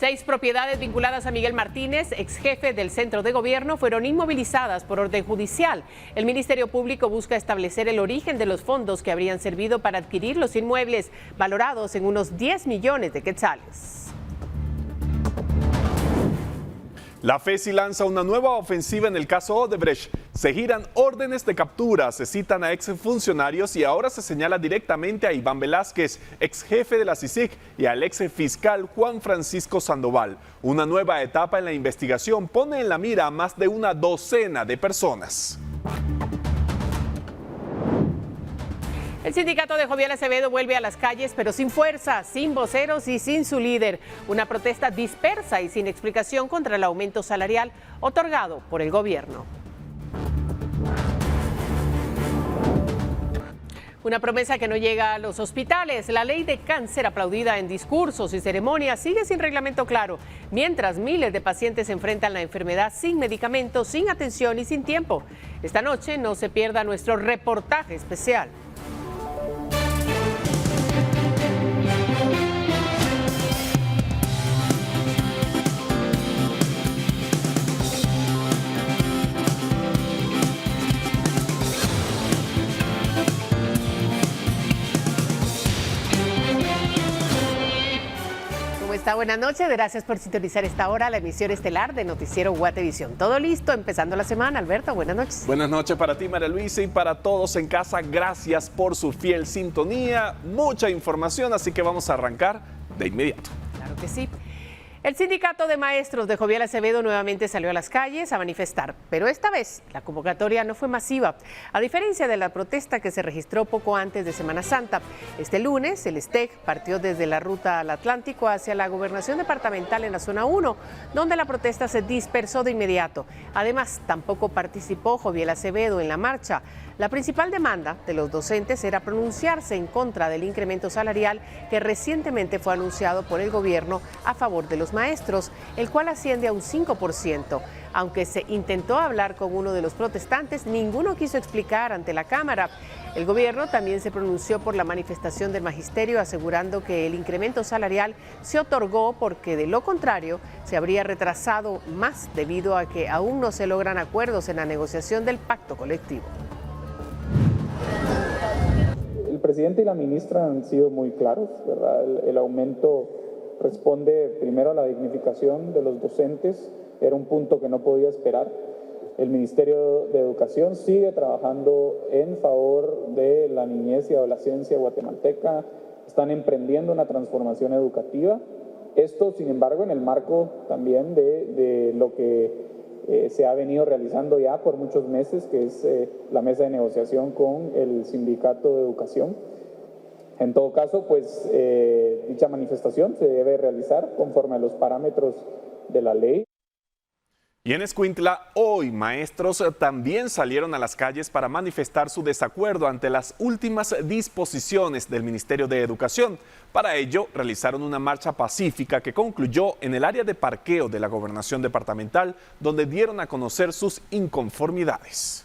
6 propiedades vinculadas a Miguel Martínez, ex jefe del Centro de Gobierno, fueron inmovilizadas por orden judicial. El Ministerio Público busca establecer el origen de los fondos que habrían servido para adquirir los inmuebles, valorados en unos 10 millones de quetzales. La FESI lanza una nueva ofensiva en el caso Odebrecht. Se giran órdenes de captura, se citan a exfuncionarios y ahora se señala directamente a Iván Velázquez, ex jefe de la CICIG, y al ex fiscal Juan Francisco Sandoval. Una nueva etapa en la investigación pone en la mira a más de una docena de personas. El sindicato de Jovial Acevedo vuelve a las calles, pero sin fuerza, sin voceros y sin su líder. Una protesta dispersa y sin explicación contra el aumento salarial otorgado por el gobierno. Una promesa que no llega a los hospitales. La ley de cáncer, aplaudida en discursos y ceremonias, sigue sin reglamento claro, mientras miles de pacientes enfrentan la enfermedad sin medicamentos, sin atención y sin tiempo. Esta noche no se pierda nuestro reportaje especial. Buenas noches, gracias por sintonizar esta hora la emisión estelar de Noticiero Guatevisión. Todo listo, empezando la semana. Alberto, buenas noches. Buenas noches para ti, María Luisa, y para todos en casa. Gracias por su fiel sintonía. Mucha información, así que vamos a arrancar de inmediato. Claro que sí. El sindicato de maestros de Jovial Acevedo nuevamente salió a las calles a manifestar, pero esta vez la convocatoria no fue masiva, a diferencia de la protesta que se registró poco antes de Semana Santa. Este lunes, el STEC partió desde la ruta al Atlántico hacia la gobernación departamental en la zona 1, donde la protesta se dispersó de inmediato. Además, tampoco participó Jovial Acevedo en la marcha. La principal demanda de los docentes era pronunciarse en contra del incremento salarial que recientemente fue anunciado por el gobierno a favor de los maestros, el cual asciende a un 5%. Aunque se intentó hablar con uno de los protestantes, ninguno quiso explicar ante la Cámara. El gobierno también se pronunció por la manifestación del magisterio, asegurando que el incremento salarial se otorgó porque de lo contrario se habría retrasado más debido a que aún no se logran acuerdos en la negociación del pacto colectivo. El presidente y la ministra han sido muy claros, ¿verdad? El aumento responde primero a la dignificación de los docentes, era un punto que no podía esperar. El Ministerio de Educación sigue trabajando en favor de la niñez y adolescencia guatemalteca, están emprendiendo una transformación educativa. Esto, sin embargo, en el marco también de lo que se ha venido realizando ya por muchos meses, que es la mesa de negociación con el Sindicato de Educación. En todo caso, pues dicha manifestación se debe realizar conforme a los parámetros de la ley. Y en Escuintla, hoy maestros también salieron a las calles para manifestar su desacuerdo ante las últimas disposiciones del Ministerio de Educación. Para ello, realizaron una marcha pacífica que concluyó en el área de parqueo de la Gobernación Departamental, donde dieron a conocer sus inconformidades.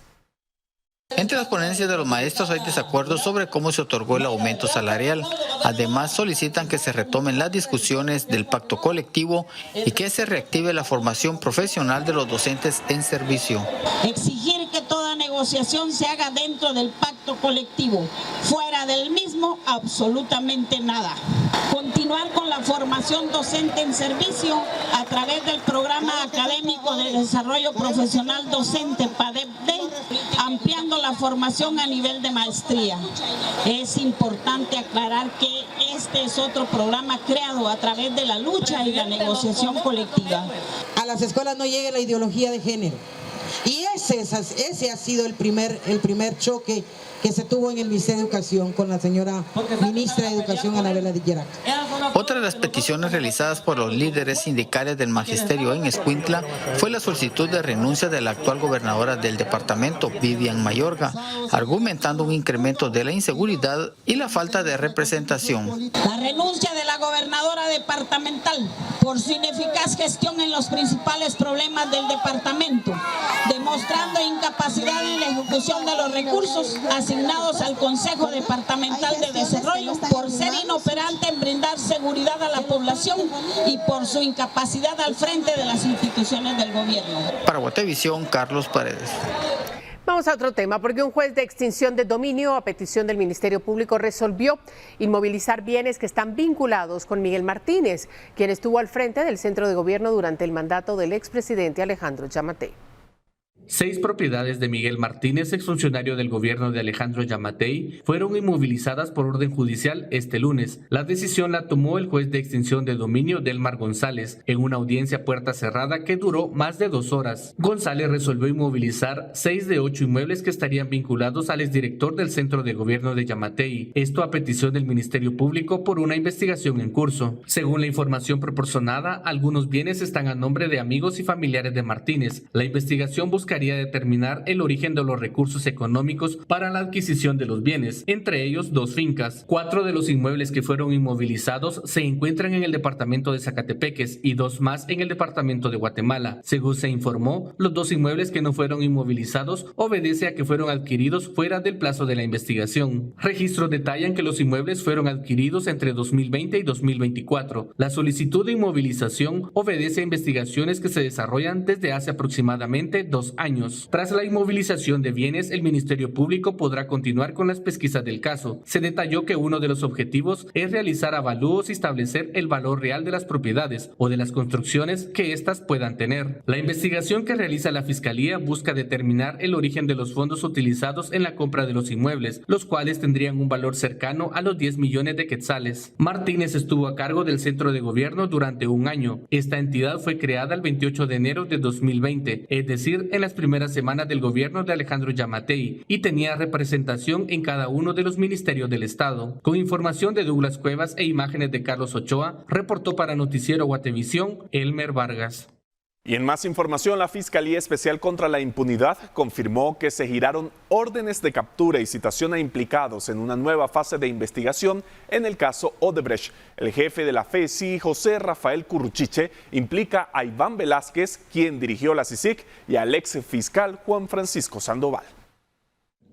Entre las ponencias de los maestros hay desacuerdos sobre cómo se otorgó el aumento salarial. Además, solicitan que se retomen las discusiones del pacto colectivo y que se reactive la formación profesional de los docentes en servicio. Exigir que toda negociación se haga dentro del pacto colectivo. Fuera del mismo, absolutamente nada. Continuar con la formación docente en servicio a través del Programa Académico de Desarrollo Profesional Docente PADEP-D, ampliando la formación a nivel de maestría. Es importante aclarar que este es otro programa creado a través de la lucha y la negociación colectiva. A las escuelas no llegue la ideología de género. Y ese ha sido el primer choque que se tuvo en el Ministerio de Educación con la señora ministra de Educación, Anabela Dillerac. Otra de las peticiones realizadas por los líderes sindicales del magisterio en Escuintla fue la solicitud de renuncia de la actual gobernadora del departamento, Vivian Mayorga, argumentando un incremento de la inseguridad y la falta de representación. La renuncia de la gobernadora departamental por su ineficaz gestión en los principales problemas del departamento, de demostrando incapacidad en la ejecución de los recursos asignados al Consejo Departamental de Desarrollo por ser inoperante en brindar seguridad a la población y por su incapacidad al frente de las instituciones del gobierno. Para Guatevisión, Carlos Paredes. Vamos a otro tema, porque un juez de extinción de dominio, a petición del Ministerio Público, resolvió inmovilizar bienes que están vinculados con Miguel Martínez, quien estuvo al frente del centro de gobierno durante el mandato del expresidente Alejandro Yamatei. 6 propiedades de Miguel Martínez, exfuncionario del gobierno de Alejandro Yamatei, fueron inmovilizadas por orden judicial este lunes. La decisión la tomó el juez de extinción de dominio Delmar González en una audiencia a puerta cerrada que duró más de 2 horas. González resolvió inmovilizar 6 de 8 inmuebles que estarían vinculados al exdirector del centro de gobierno de Yamatei, esto a petición del Ministerio Público por una investigación en curso. Según la información proporcionada, algunos bienes están a nombre de amigos y familiares de Martínez. La investigación buscaría determinar el origen de los recursos económicos para la adquisición de los bienes, entre ellos 2 fincas. 4 de los inmuebles que fueron inmovilizados se encuentran en el departamento de Zacatepeques y 2 más en el departamento de Guatemala. Según se informó, los 2 inmuebles que no fueron inmovilizados obedece a que fueron adquiridos fuera del plazo de la investigación. Registros detallan que los inmuebles fueron adquiridos entre 2020 y 2024. La solicitud de inmovilización obedece a investigaciones que se desarrollan desde hace aproximadamente 2 años. Tras la inmovilización de bienes, el Ministerio Público podrá continuar con las pesquisas del caso. Se detalló que uno de los objetivos es realizar avalúos y establecer el valor real de las propiedades o de las construcciones que éstas puedan tener. La investigación que realiza la Fiscalía busca determinar el origen de los fondos utilizados en la compra de los inmuebles, los cuales tendrían un valor cercano a los 10 millones de quetzales. Martínez estuvo a cargo del centro de gobierno durante 1 año. Esta entidad fue creada el 28 de enero de 2020, es decir, en las primeras semanas del gobierno de Alejandro Yamatei, y tenía representación en cada uno de los ministerios del Estado. Con información de Douglas Cuevas e imágenes de Carlos Ochoa, reportó para Noticiero Guatevisión, Elmer Vargas. Y en más información, la Fiscalía Especial contra la Impunidad confirmó que se giraron órdenes de captura y citación a implicados en una nueva fase de investigación en el caso Odebrecht. El jefe de la FESI, José Rafael Curruchiche, implica a Iván Velázquez, quien dirigió la CICIG, y al ex fiscal Juan Francisco Sandoval.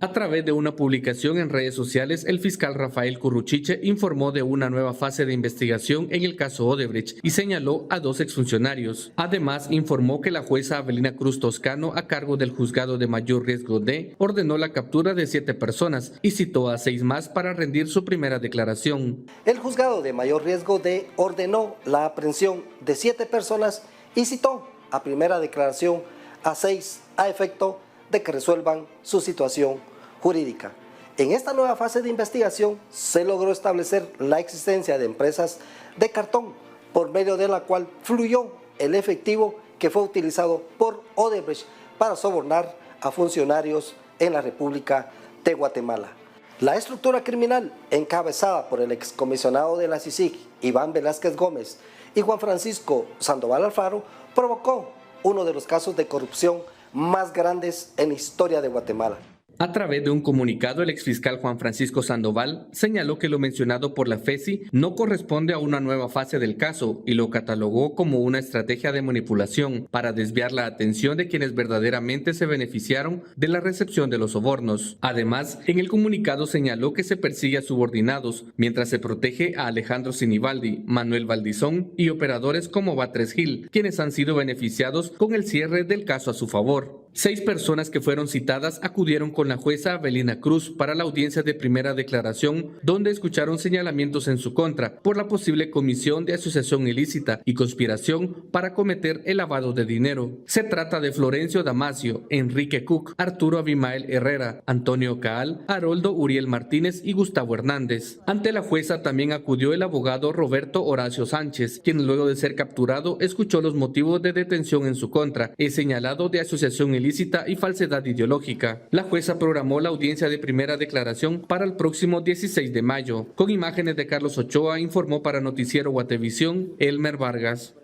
A través de una publicación en redes sociales, el fiscal Rafael Curruchiche informó de una nueva fase de investigación en el caso Odebrecht y señaló a 2 exfuncionarios. Además, informó que la jueza Avelina Cruz Toscano, a cargo del juzgado de mayor riesgo D, ordenó la captura de 7 personas y citó a 6 más para rendir su primera declaración. El juzgado de mayor riesgo D ordenó la aprehensión de 7 personas y citó a primera declaración a 6 a efecto de que resuelvan su situación jurídica. En esta nueva fase de investigación se logró establecer la existencia de empresas de cartón, por medio de la cual fluyó el efectivo que fue utilizado por Odebrecht para sobornar a funcionarios en la República de Guatemala. La estructura criminal, encabezada por el excomisionado de la CICIG, Iván Velázquez Gómez, y Juan Francisco Sandoval Alfaro, provocó uno de los casos de corrupción más grandes en la historia de Guatemala. A través de un comunicado, el exfiscal Juan Francisco Sandoval señaló que lo mencionado por la FESI no corresponde a una nueva fase del caso y lo catalogó como una estrategia de manipulación para desviar la atención de quienes verdaderamente se beneficiaron de la recepción de los sobornos. Además, en el comunicado señaló que se persigue a subordinados mientras se protege a Alejandro Sinibaldi, Manuel Valdizón y operadores como Batres Gil, quienes han sido beneficiados con el cierre del caso a su favor. 6 personas que fueron citadas acudieron con la jueza Avelina Cruz para la audiencia de primera declaración, donde escucharon señalamientos en su contra por la posible comisión de asociación ilícita y conspiración para cometer el lavado de dinero. Se trata de Florencio Damasio, Enrique Cook, Arturo Abimael Herrera, Antonio Caal, Haroldo Uriel Martínez y Gustavo Hernández. Ante la jueza también acudió el abogado Roberto Horacio Sánchez, quien luego de ser capturado escuchó los motivos de detención en su contra. Es señalado de asociación ilícita y falsedad ideológica. La jueza programó la audiencia de primera declaración para el próximo 16 de mayo. Con imágenes de Carlos Ochoa, informó para Noticiero Guatevisión, Elmer Vargas.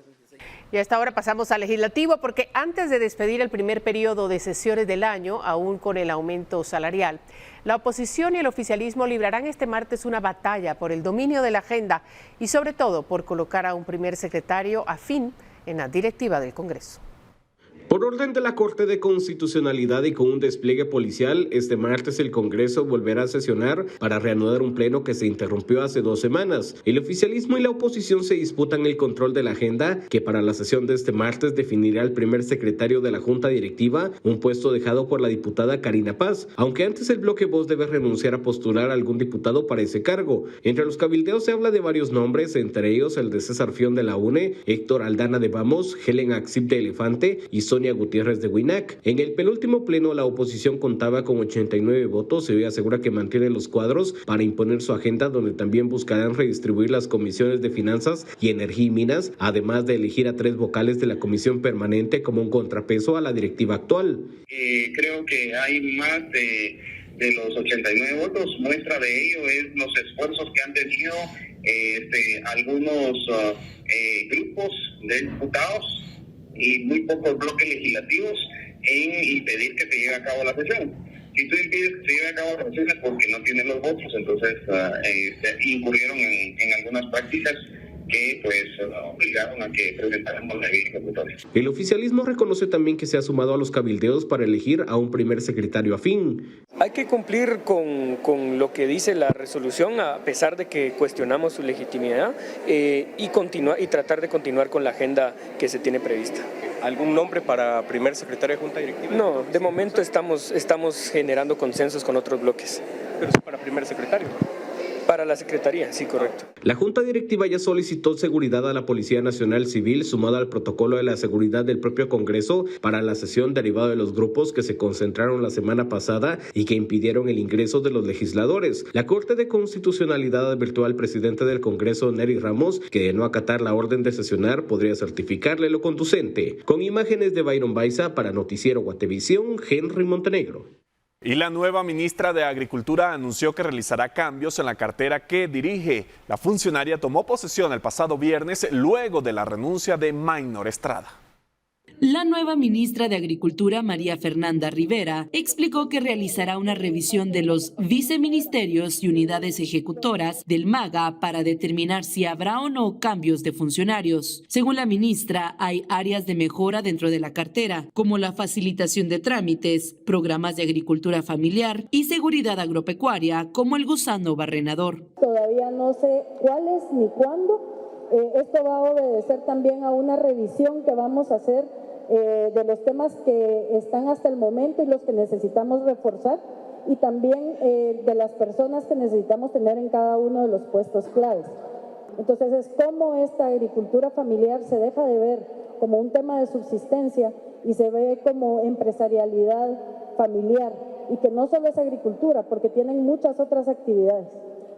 Y a esta hora pasamos al legislativo, porque antes de despedir el primer periodo de sesiones del año, aún con el aumento salarial, la oposición y el oficialismo librarán este martes una batalla por el dominio de la agenda y sobre todo por colocar a un primer secretario afín en la directiva del Congreso. Por orden de la Corte de Constitucionalidad y con un despliegue policial, este martes el Congreso volverá a sesionar para reanudar un pleno que se interrumpió hace 2 semanas. El oficialismo y la oposición se disputan el control de la agenda, que para la sesión de este martes definirá el primer secretario de la Junta Directiva, un puesto dejado por la diputada Karina Paz, aunque antes el bloque Voz debe renunciar a postular a algún diputado para ese cargo. Entre los cabildeos se habla de varios nombres, entre ellos el de César Fión de la UNE, Héctor Aldana de Vamos, Helen Axip de Elefante y Sonia Gutiérrez de WINAC. En el penúltimo pleno, la oposición contaba con 89 votos y hoy asegura que mantiene los cuadros para imponer su agenda, donde también buscarán redistribuir las comisiones de Finanzas y Energía y Minas, además de elegir a 3 vocales de la comisión permanente como un contrapeso a la directiva actual. Creo que hay más de los 89 votos. Muestra de ello es los esfuerzos que han tenido algunos grupos de diputados y muy pocos bloques legislativos en impedir que se lleve a cabo la sesión. Si tú impides que se lleve a cabo la sesión es porque no tienen los votos, entonces incurrieron en algunas prácticas que pues obligaron a que presentáramos la ley ejecutoria. El oficialismo reconoce también que se ha sumado a los cabildeos para elegir a un primer secretario afín. Hay que cumplir con lo que dice la resolución, a pesar de que cuestionamos su legitimidad, y tratar de continuar con la agenda que se tiene prevista. ¿Algún nombre para primer secretario de Junta Directiva? No, de momento estamos generando consensos con otros bloques. Pero sí para primer secretario. Para la Secretaría, sí, correcto. La Junta Directiva ya solicitó seguridad a la Policía Nacional Civil, sumada al protocolo de la seguridad del propio Congreso para la sesión derivada de los grupos que se concentraron la semana pasada y que impidieron el ingreso de los legisladores. La Corte de Constitucionalidad advirtió al presidente del Congreso, Nery Ramos, que de no acatar la orden de sesionar podría certificarle lo conducente. Con imágenes de Byron Baiza para Noticiero Guatevisión, Henry Montenegro. Y la nueva ministra de Agricultura anunció que realizará cambios en la cartera que dirige. La funcionaria tomó posesión el pasado viernes luego de la renuncia de Maynor Estrada. La nueva ministra de Agricultura, María Fernanda Rivera, explicó que realizará una revisión de los viceministerios y unidades ejecutoras del MAGA para determinar si habrá o no cambios de funcionarios. Según la ministra, hay áreas de mejora dentro de la cartera, como la facilitación de trámites, programas de agricultura familiar y seguridad agropecuaria, como el gusano barrenador. Todavía no sé cuáles ni cuándo. Esto va a obedecer también a una revisión que vamos a hacer de los temas que están hasta el momento y los que necesitamos reforzar, y también de las personas que necesitamos tener en cada uno de los puestos claves. Entonces es cómo esta agricultura familiar se deja de ver como un tema de subsistencia y se ve como empresarialidad familiar, y que no solo es agricultura, porque tienen muchas otras actividades.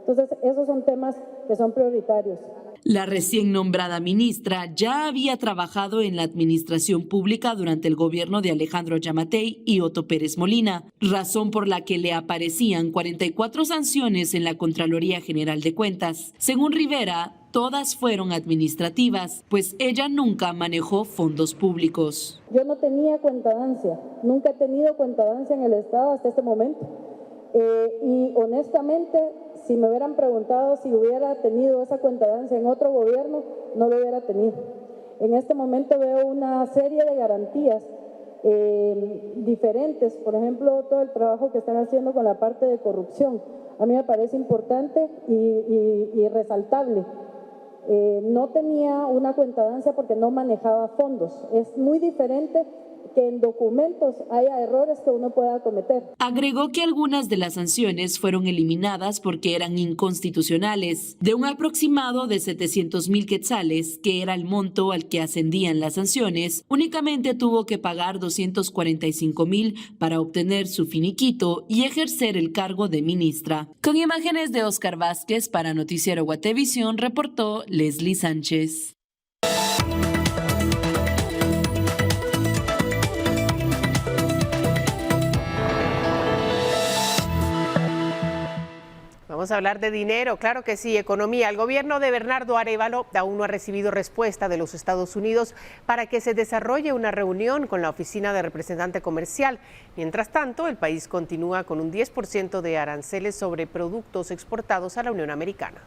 Entonces esos son temas que son prioritarios. La recién nombrada ministra ya había trabajado en la administración pública durante el gobierno de Alejandro Yamatei y Otto Pérez Molina, razón por la que le aparecían 44 sanciones en la Contraloría General de Cuentas. Según Rivera, todas fueron administrativas, pues ella nunca manejó fondos públicos. Yo no tenía cuentadancia, nunca he tenido cuentadancia en el Estado hasta este momento. Y honestamente, si me hubieran preguntado si hubiera tenido esa cuentadancia en otro gobierno, no lo hubiera tenido. En este momento veo una serie de garantías diferentes, por ejemplo, todo el trabajo que están haciendo con la parte de corrupción. A mí me parece importante y resaltable. No tenía una cuentadancia porque no manejaba fondos. Es muy diferente que en documentos haya errores que uno pueda cometer. Agregó que algunas de las sanciones fueron eliminadas porque eran inconstitucionales. De un aproximado de 700,000 quetzales, que era el monto al que ascendían las sanciones, únicamente tuvo que pagar 245,000 para obtener su finiquito y ejercer el cargo de ministra. Con imágenes de Oscar Vázquez para Noticiero Guatevisión, reportó Leslie Sánchez. Vamos a hablar de dinero, claro que sí, economía. El gobierno de Bernardo Arévalo aún no ha recibido respuesta de los Estados Unidos para que se desarrolle una reunión con la oficina de representante comercial. Mientras tanto, el país continúa con un 10% de aranceles sobre productos exportados a la Unión Americana.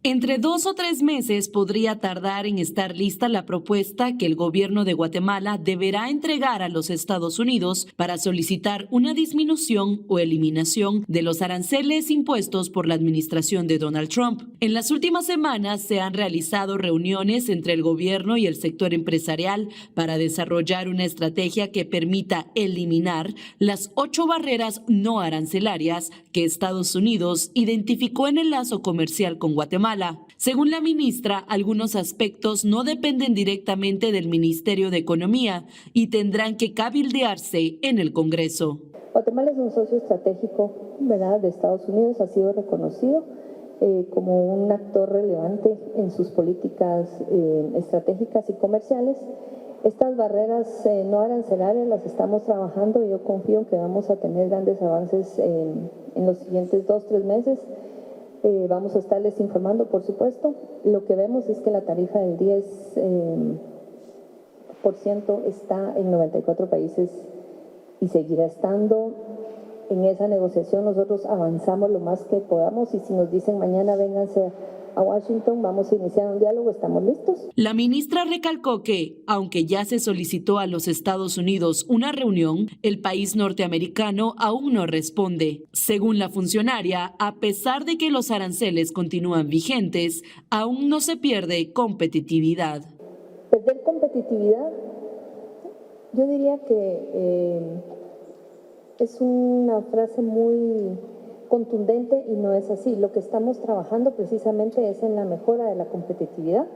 Entre 2 o 3 meses podría tardar en estar lista la propuesta que el gobierno de Guatemala deberá entregar a los Estados Unidos para solicitar una disminución o eliminación de los aranceles impuestos por la administración de Donald Trump. En las últimas semanas se han realizado reuniones entre el gobierno y el sector empresarial para desarrollar una estrategia que permita eliminar las 8 barreras no arancelarias que Estados Unidos identificó en el lazo comercial con Guatemala. Según la ministra, algunos aspectos no dependen directamente del Ministerio de Economía y tendrán que cabildearse en el Congreso. Guatemala es un socio estratégico, ¿verdad?, de Estados Unidos, ha sido reconocido como un actor relevante en sus políticas estratégicas y comerciales. Estas barreras no arancelarias las estamos trabajando y yo confío que vamos a tener grandes avances en los siguientes 2-3 meses. Vamos a estarles informando, por supuesto. Lo que vemos es que la tarifa del 10% está en 94 países y seguirá estando. En esa negociación nosotros avanzamos lo más que podamos y si nos dicen mañana vénganse a Washington, vamos a iniciar un diálogo, estamos listos. La ministra recalcó que, aunque ya se solicitó a los Estados Unidos una reunión, el país norteamericano aún no responde. Según la funcionaria, a pesar de que los aranceles continúan vigentes, aún no se pierde competitividad. Perder competitividad, yo diría que es una frase muy contundente y no es así. Lo que estamos trabajando precisamente es en la mejora de la competitividad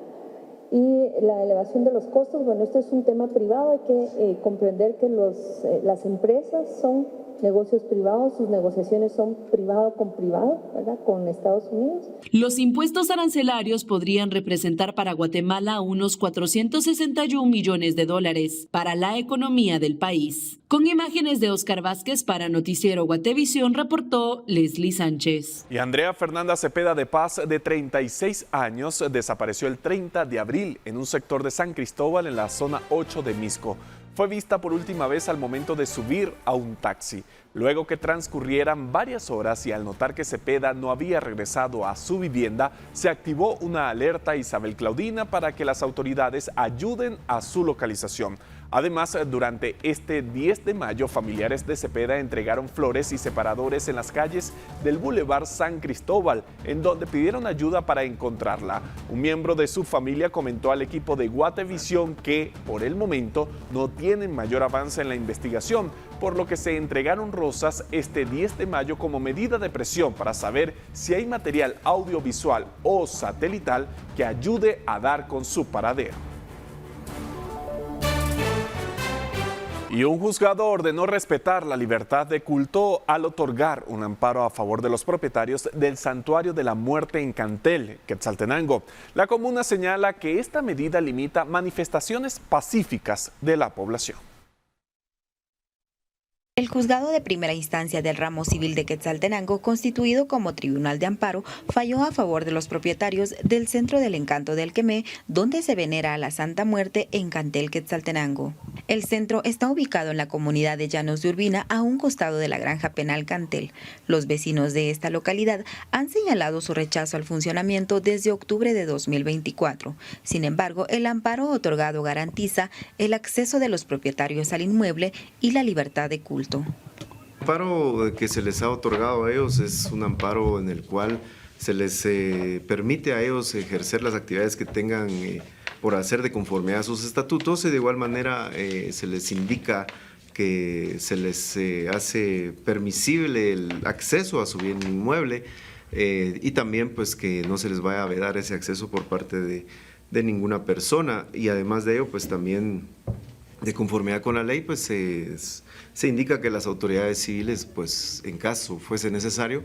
y la elevación de los costos. Bueno, esto es un tema privado, hay que comprender que las empresas son negocios privados, sus negociaciones son privado con privado, ¿verdad?, con Estados Unidos. Los impuestos arancelarios podrían representar para Guatemala unos 461 millones de dólares para la economía del país. Con imágenes de Oscar Vázquez para Noticiero Guatevisión, reportó Leslie Sánchez. Y Andrea Fernanda Cepeda de Paz, de 36 años, desapareció el 30 de abril en un sector de San Cristóbal en la zona 8 de Misco. Fue vista por última vez al momento de subir a un taxi, luego que transcurrieran varias horas y al notar que Cepeda no había regresado a su vivienda, se activó una alerta Isabel Claudina para que las autoridades ayuden a su localización. Además, durante este 10 de mayo, familiares de Cepeda entregaron flores y separadores en las calles del Boulevard San Cristóbal, en donde pidieron ayuda para encontrarla. Un miembro de su familia comentó al equipo de Guatevisión que, por el momento, no tienen mayor avance en la investigación, por lo que se entregaron rosas este 10 de mayo como medida de presión para saber si hay material audiovisual o satelital que ayude a dar con su paradero. Y un juzgado ordenó respetar la libertad de culto al otorgar un amparo a favor de los propietarios del Santuario de la Muerte en Cantel, Quetzaltenango. La comuna señala que esta medida limita manifestaciones pacíficas de la población. El juzgado de primera instancia del ramo civil de Quetzaltenango, constituido como tribunal de amparo, falló a favor de los propietarios del Centro del Encanto del Quemé, donde se venera a la Santa Muerte en Cantel, Quetzaltenango. El centro está ubicado en la comunidad de Llanos de Urbina, a un costado de la granja penal Cantel. Los vecinos de esta localidad han señalado su rechazo al funcionamiento desde octubre de 2024. Sin embargo, el amparo otorgado garantiza el acceso de los propietarios al inmueble y la libertad de culto. El amparo que se les ha otorgado a ellos es un amparo en el cual se les permite a ellos ejercer las actividades que tengan por hacer de conformidad a sus estatutos, y de igual manera se les indica que se les hace permisible el acceso a su bien inmueble y también pues que no se les vaya a vedar ese acceso por parte de ninguna persona, y además de ello pues también de conformidad con la ley pues se indica que las autoridades civiles pues en caso fuese necesario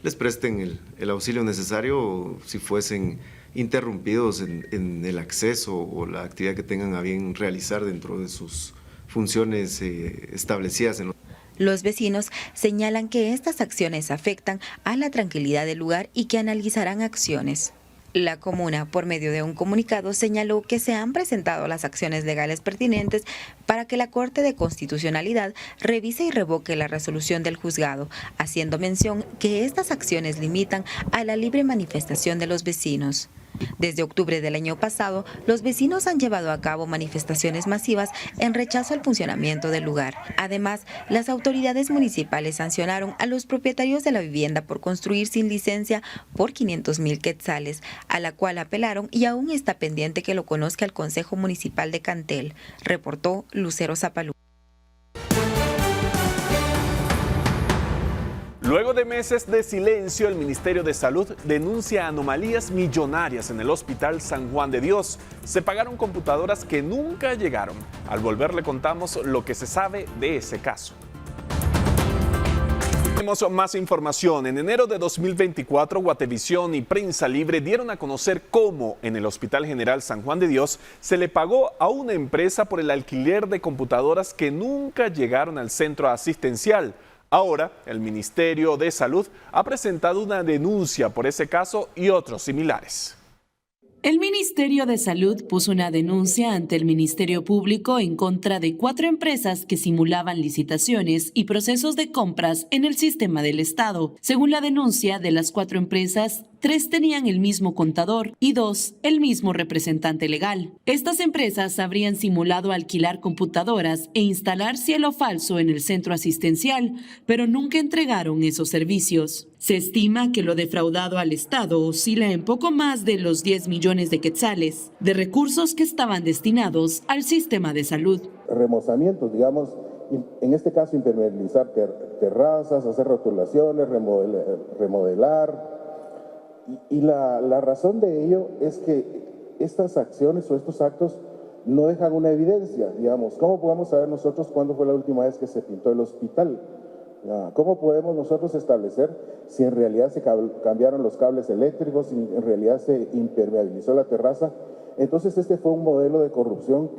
les presten el auxilio necesario si fuesen interrumpidos en el acceso o la actividad que tengan a bien realizar dentro de sus funciones establecidas en los... Los vecinos señalan que estas acciones afectan a la tranquilidad del lugar y que analizarán acciones. La comuna, por medio de un comunicado, señaló que se han presentado las acciones legales pertinentes para que la Corte de Constitucionalidad revise y revoque la resolución del juzgado, haciendo mención que estas acciones limitan a la libre manifestación de los vecinos. Desde octubre del año pasado, los vecinos han llevado a cabo manifestaciones masivas en rechazo al funcionamiento del lugar. Además, las autoridades municipales sancionaron a los propietarios de la vivienda por construir sin licencia por 500,000 quetzales, a la cual apelaron y aún está pendiente que lo conozca el Consejo Municipal de Cantel, reportó Lucero Zapalú. Luego de meses de silencio, el Ministerio de Salud denuncia anomalías millonarias en el Hospital San Juan de Dios. Se pagaron computadoras que nunca llegaron. Al volver le contamos lo que se sabe de ese caso. Tenemos más información. En enero de 2024, Guatevisión y Prensa Libre dieron a conocer cómo en el Hospital General San Juan de Dios se le pagó a una empresa por el alquiler de computadoras que nunca llegaron al centro asistencial. Ahora, el Ministerio de Salud ha presentado una denuncia por ese caso y otros similares. El Ministerio de Salud puso una denuncia ante el Ministerio Público en contra de 4 empresas que simulaban licitaciones y procesos de compras en el sistema del Estado. Según la denuncia, de las 4 empresas, 3 tenían el mismo contador y 2 el mismo representante legal. Estas empresas habrían simulado alquilar computadoras e instalar cielo falso en el centro asistencial, pero nunca entregaron esos servicios. Se estima que lo defraudado al Estado oscila en poco más de los 10 millones de quetzales, de recursos que estaban destinados al sistema de salud. Remozamientos, digamos, en este caso impermeabilizar terrazas, hacer rotulaciones, remodelar. Y la razón de ello es que estas acciones o estos actos no dejan una evidencia, digamos. ¿Cómo podemos saber nosotros cuándo fue la última vez que se pintó el hospital? ¿Cómo podemos nosotros establecer si en realidad se cambiaron los cables eléctricos, si en realidad se impermeabilizó la terraza? Entonces este fue un modelo de corrupción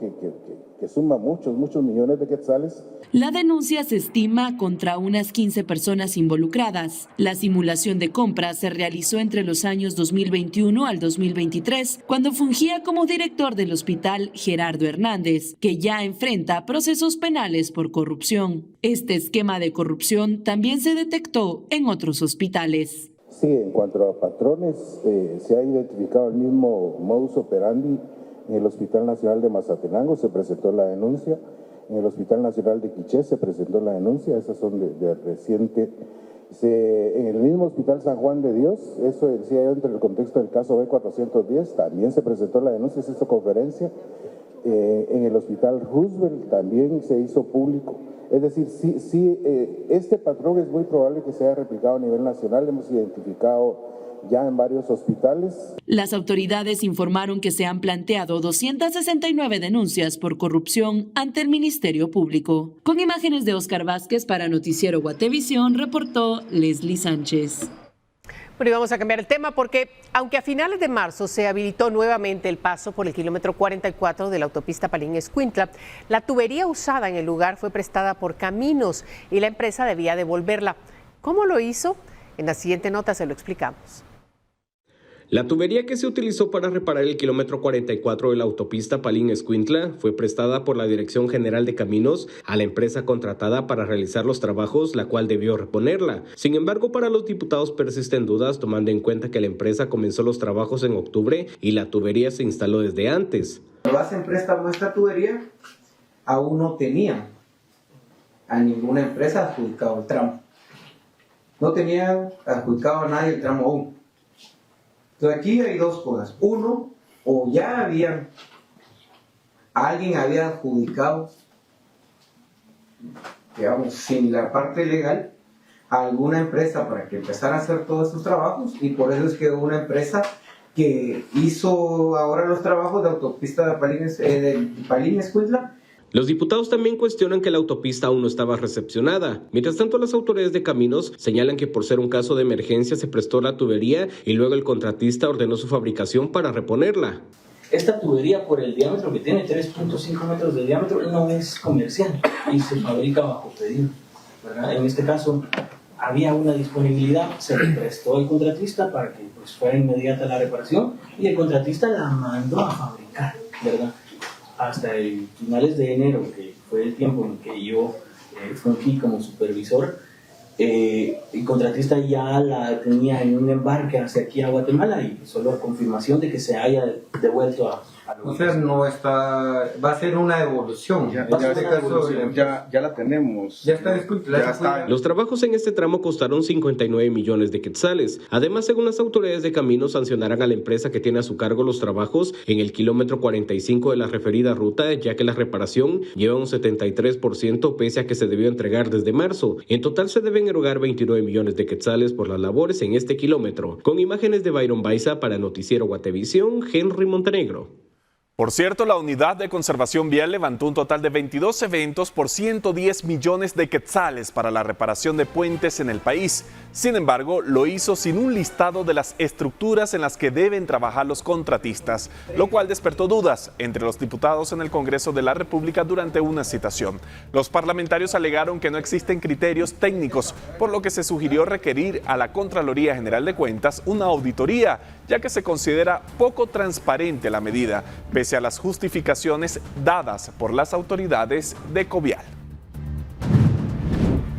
que suma muchos millones de quetzales. La denuncia se estima contra unas 15 personas involucradas. La simulación de compras se realizó entre los años 2021 al 2023, cuando fungía como director del hospital Gerardo Hernández, que ya enfrenta procesos penales por corrupción. Este esquema de corrupción también se detectó en otros hospitales. Sí, en cuanto a patrones, se ha identificado el mismo modus operandi. En el Hospital Nacional de Mazatenango se presentó la denuncia, en el Hospital Nacional de Quiché se presentó la denuncia, esas son de reciente. En el mismo Hospital San Juan de Dios, eso decía yo entre el contexto del caso B410, también se presentó la denuncia, se hizo conferencia. En el Hospital Roosevelt también se hizo público. Es decir, sí, este patrón es muy probable que se haya replicado a nivel nacional. Hemos identificado ya en varios hospitales. Las autoridades informaron que se han planteado 269 denuncias por corrupción ante el Ministerio Público. Con imágenes de Oscar Vázquez para Noticiero Guatevisión, reportó Leslie Sánchez. Bueno, y vamos a cambiar el tema porque, aunque a finales de marzo se habilitó nuevamente el paso por el kilómetro 44 de la autopista Palín-Escuintla, la tubería usada en el lugar fue prestada por Caminos y la empresa debía devolverla. ¿Cómo lo hizo? En la siguiente nota se lo explicamos. La tubería que se utilizó para reparar el kilómetro 44 de la autopista Palín-Escuintla fue prestada por la Dirección General de Caminos a la empresa contratada para realizar los trabajos, la cual debió reponerla. Sin embargo, para los diputados persisten dudas, tomando en cuenta que la empresa comenzó los trabajos en octubre y la tubería se instaló desde antes. Cuando hacen préstamo esta tubería, aún no tenían a ninguna empresa adjudicado el tramo. No tenían adjudicado a nadie el tramo aún. Entonces aquí hay dos cosas. Uno, o ya alguien había adjudicado, digamos, sin la parte legal, a alguna empresa para que empezara a hacer todos estos trabajos, y por eso es que hubo una empresa que hizo ahora los trabajos de autopista de Palín-Escuintla. Los diputados también cuestionan que la autopista aún no estaba recepcionada. Mientras tanto, las autoridades de Caminos señalan que por ser un caso de emergencia se prestó la tubería y luego el contratista ordenó su fabricación para reponerla. Esta tubería, por el diámetro que tiene, 3.5 metros de diámetro, no es comercial y se fabrica bajo pedido, ¿verdad? En este caso, había una disponibilidad, se le prestó al contratista para que pues, fuera inmediata la reparación y el contratista la mandó a fabricar, ¿verdad? Hasta el finales de enero, que fue el tiempo en que yo fungí como supervisor, el contratista ya la tenía en un embarque hacia aquí a Guatemala y solo a confirmación de que se haya devuelto a o sea, no está, va a ser una devolución. Ya la tenemos. Ya está discutida. Ya está. Los trabajos en este tramo costaron 59 millones de quetzales. Además, según las autoridades de caminos, sancionarán a la empresa que tiene a su cargo los trabajos en el kilómetro 45 de la referida ruta, ya que la reparación lleva un 73% pese a que se debió entregar desde marzo. En total se deben erogar 29 millones de quetzales por las labores en este kilómetro. Con imágenes de Byron Baiza para Noticiero Guatevisión, Henry Montenegro. Por cierto, la Unidad de Conservación Vial levantó un total de 22 eventos por 110 millones de quetzales para la reparación de puentes en el país. Sin embargo, lo hizo sin un listado de las estructuras en las que deben trabajar los contratistas, lo cual despertó dudas entre los diputados en el Congreso de la República durante una citación. Los parlamentarios alegaron que no existen criterios técnicos, por lo que se sugirió requerir a la Contraloría General de Cuentas una auditoría, ya que se considera poco transparente la medida, pese a las justificaciones dadas por las autoridades de Covial.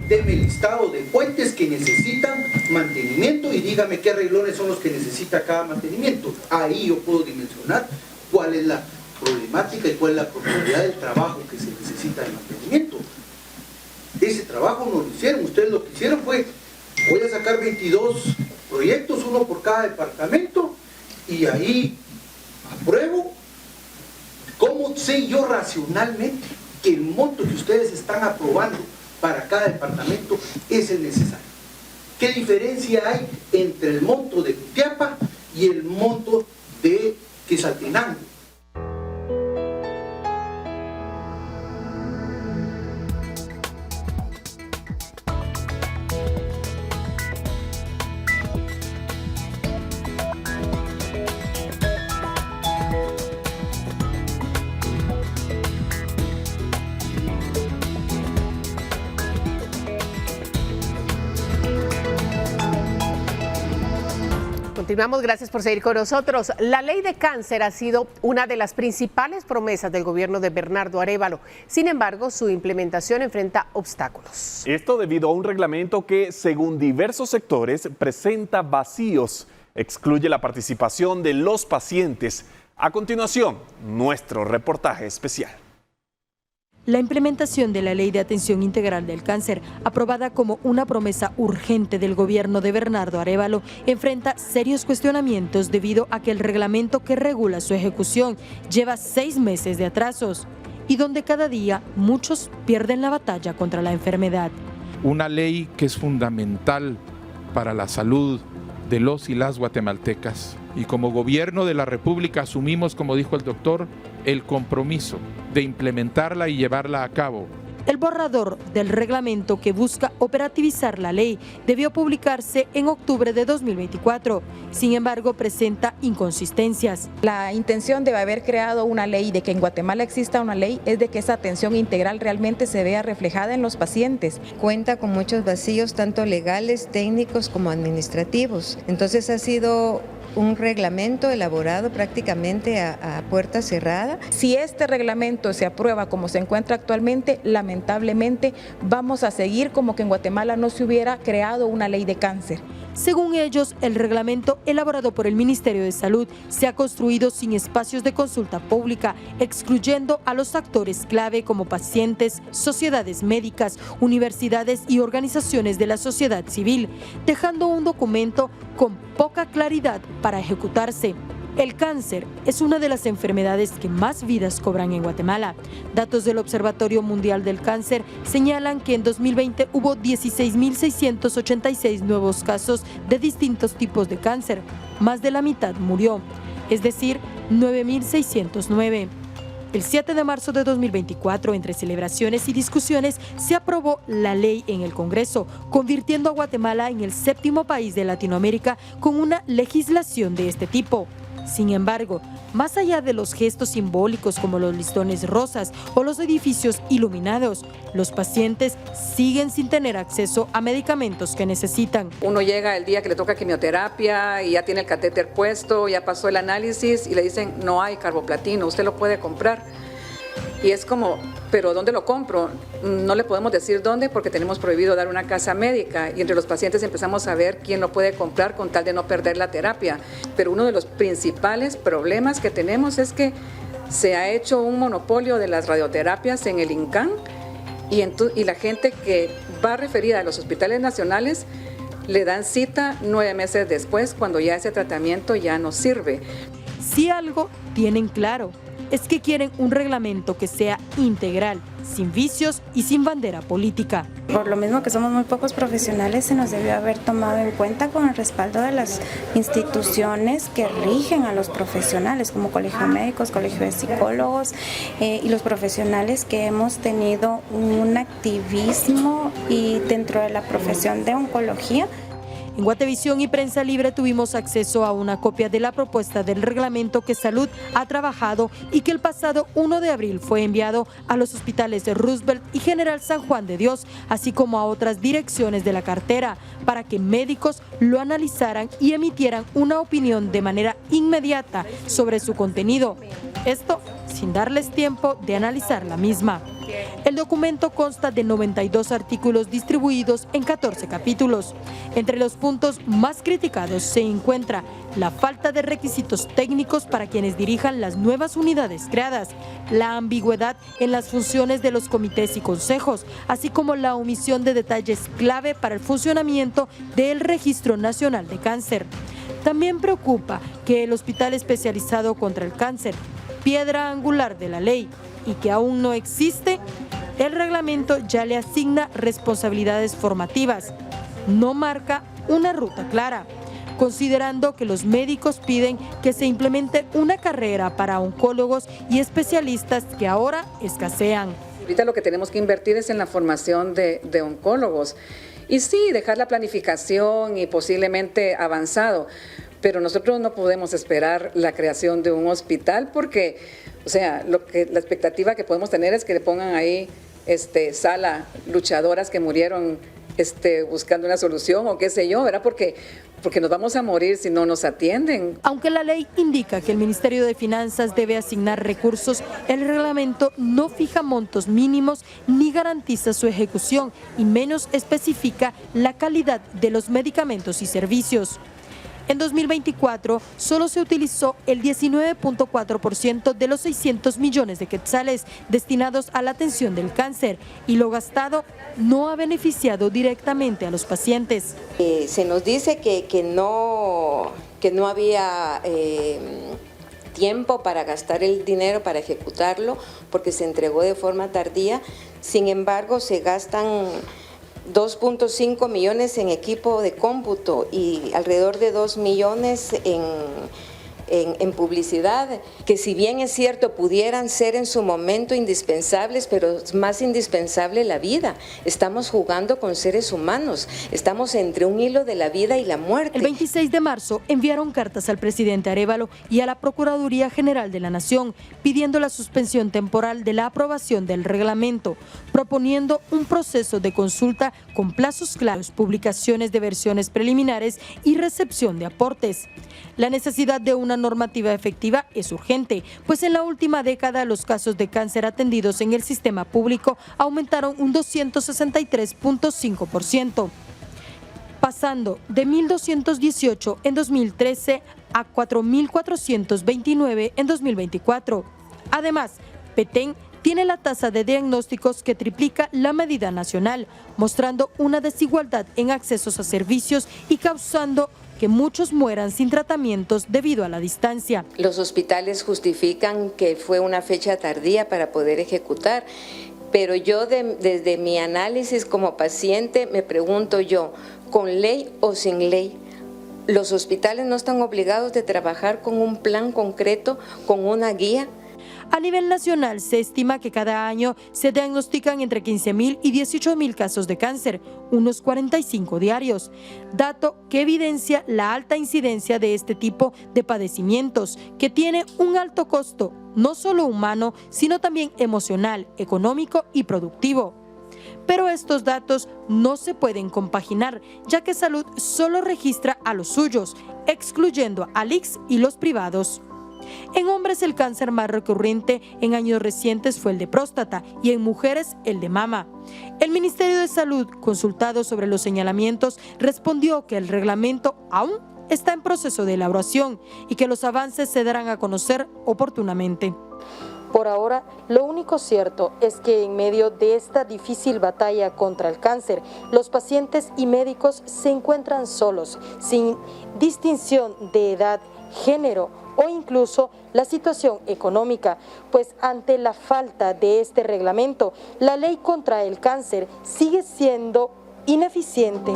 Deme el listado de puentes que necesitan mantenimiento y dígame qué arreglones son los que necesita cada mantenimiento. Ahí yo puedo dimensionar cuál es la problemática y cuál es la profundidad del trabajo que se necesita de mantenimiento. Ese trabajo no lo hicieron, ustedes lo que hicieron fue, voy a sacar 22 proyectos, uno por cada departamento, y ahí apruebo. ¿Cómo sé yo racionalmente que el monto que ustedes están aprobando para cada departamento es el necesario? ¿Qué diferencia hay entre el monto de Jutiapa y el monto de Quetzaltenango? Continuamos, gracias por seguir con nosotros. La ley de cáncer ha sido una de las principales promesas del gobierno de Bernardo Arévalo. Sin embargo, su implementación enfrenta obstáculos. Esto debido a un reglamento que, según diversos sectores, presenta vacíos, excluye la participación de los pacientes. A continuación, nuestro reportaje especial. La implementación de la Ley de Atención Integral del Cáncer, aprobada como una promesa urgente del gobierno de Bernardo Arévalo, enfrenta serios cuestionamientos debido a que el reglamento que regula su ejecución lleva 6 meses de atrasos y donde cada día muchos pierden la batalla contra la enfermedad. Una ley que es fundamental para la salud de los y las guatemaltecas. Y como gobierno de la República asumimos, como dijo el doctor, el compromiso de implementarla y llevarla a cabo. El borrador del reglamento que busca operativizar la ley debió publicarse en octubre de 2024. Sin embargo, presenta inconsistencias. La intención de haber creado una ley, de que en Guatemala exista una ley, es de que esa atención integral realmente se vea reflejada en los pacientes. Cuenta con muchos vacíos, tanto legales, técnicos como administrativos. Entonces ha sido un reglamento elaborado prácticamente a puerta cerrada. Si este reglamento se aprueba como se encuentra actualmente, lamentablemente vamos a seguir como que en Guatemala no se hubiera creado una ley de cáncer. Según ellos, el reglamento elaborado por el Ministerio de Salud se ha construido sin espacios de consulta pública, excluyendo a los actores clave como pacientes, sociedades médicas, universidades y organizaciones de la sociedad civil, dejando un documento con poca claridad para ejecutarse. El cáncer es una de las enfermedades que más vidas cobran en Guatemala. Datos del Observatorio Mundial del Cáncer señalan que en 2020 hubo 16.686 nuevos casos de distintos tipos de cáncer. Más de la mitad murió, es decir, 9.609. El 7 de marzo de 2024, entre celebraciones y discusiones, se aprobó la ley en el Congreso, convirtiendo a Guatemala en el 7º país de Latinoamérica con una legislación de este tipo. Sin embargo, más allá de los gestos simbólicos como los listones rosas o los edificios iluminados, los pacientes siguen sin tener acceso a medicamentos que necesitan. Uno llega el día que le toca quimioterapia y ya tiene el catéter puesto, ya pasó el análisis y le dicen no hay carboplatino, usted lo puede comprar. Y es como, ¿pero dónde lo compro? No le podemos decir dónde porque tenemos prohibido dar una casa médica y entre los pacientes empezamos a ver quién lo puede comprar con tal de no perder la terapia. Pero uno de los principales problemas que tenemos es que se ha hecho un monopolio de las radioterapias en el INCAN y la gente que va referida a los hospitales nacionales le dan cita 9 meses después cuando ya ese tratamiento ya no sirve. Si algo tienen claro, es que quieren un reglamento que sea integral, sin vicios y sin bandera política. Por lo mismo que somos muy pocos profesionales, se nos debió haber tomado en cuenta con el respaldo de las instituciones que rigen a los profesionales, como Colegio de Médicos, Colegio de Psicólogos y los profesionales que hemos tenido un activismo y dentro de la profesión de oncología. En Guatevisión y Prensa Libre tuvimos acceso a una copia de la propuesta del reglamento que Salud ha trabajado y que el pasado 1 de abril fue enviado a los hospitales de Roosevelt y General San Juan de Dios, así como a otras direcciones de la cartera, para que médicos lo analizaran y emitieran una opinión de manera inmediata sobre su contenido. Esto sin darles tiempo de analizar la misma. El documento consta de 92 artículos distribuidos en 14 capítulos. Entre los puntos más criticados se encuentra la falta de requisitos técnicos para quienes dirijan las nuevas unidades creadas, la ambigüedad en las funciones de los comités y consejos, así como la omisión de detalles clave para el funcionamiento del Registro Nacional de Cáncer. También preocupa que el Hospital Especializado contra el Cáncer, piedra angular de la ley y que aún no existe, el reglamento ya le asigna responsabilidades formativas. No marca una ruta clara, considerando que los médicos piden que se implemente una carrera para oncólogos y especialistas que ahora escasean. Ahorita lo que tenemos que invertir es en la formación de oncólogos. Y sí, dejar la planificación y posiblemente avanzado, pero nosotros no podemos esperar la creación de un hospital porque, o sea, la expectativa que podemos tener es que le pongan ahí sala luchadoras que murieron buscando una solución o qué sé yo, ¿verdad? Porque nos vamos a morir si no nos atienden. Aunque la ley indica que el Ministerio de Finanzas debe asignar recursos, el reglamento no fija montos mínimos ni garantiza su ejecución y menos especifica la calidad de los medicamentos y servicios. En 2024, solo se utilizó el 19.4% de los 600 millones de quetzales destinados a la atención del cáncer y lo gastado no ha beneficiado directamente a los pacientes. Se nos dice que no había tiempo para gastar el dinero, para ejecutarlo, porque se entregó de forma tardía. Sin embargo, se gastan 2.5 millones en equipo de cómputo y alrededor de 2 millones en publicidad, que si bien es cierto pudieran ser en su momento indispensables, pero es más indispensable la vida. Estamos jugando con seres humanos, estamos entre un hilo de la vida y la muerte. El 26 de marzo enviaron cartas al presidente Arévalo y a la Procuraduría General de la Nación pidiendo la suspensión temporal de la aprobación del reglamento, proponiendo un proceso de consulta con plazos claros, publicaciones de versiones preliminares y recepción de aportes. La necesidad de una normativa efectiva es urgente, pues en la última década los casos de cáncer atendidos en el sistema público aumentaron un 263.5%, pasando de 1.218 en 2013 a 4.429 en 2024. Además, Petén tiene la tasa de diagnósticos que triplica la medida nacional, mostrando una desigualdad en accesos a servicios y causando que muchos mueran sin tratamientos debido a la distancia. Los hospitales justifican que fue una fecha tardía para poder ejecutar, pero yo desde mi análisis como paciente me pregunto yo, ¿con ley o sin ley? ¿Los hospitales no están obligados de trabajar con un plan concreto, con una guía? A nivel nacional se estima que cada año se diagnostican entre 15.000 y 18.000 casos de cáncer, unos 45 diarios, dato que evidencia la alta incidencia de este tipo de padecimientos, que tiene un alto costo, no solo humano, sino también emocional, económico y productivo. Pero estos datos no se pueden compaginar, ya que Salud solo registra a los suyos, excluyendo al ICS y los privados. En hombres el cáncer más recurrente en años recientes fue el de próstata y en mujeres el de mama. El Ministerio de Salud, consultado sobre los señalamientos, respondió que el reglamento aún está en proceso de elaboración y que los avances se darán a conocer oportunamente. Por ahora, lo único cierto es que en medio de esta difícil batalla contra el cáncer, los pacientes y médicos se encuentran solos, sin distinción de edad, género o incluso la situación económica, pues ante la falta de este reglamento, la ley contra el cáncer sigue siendo ineficiente.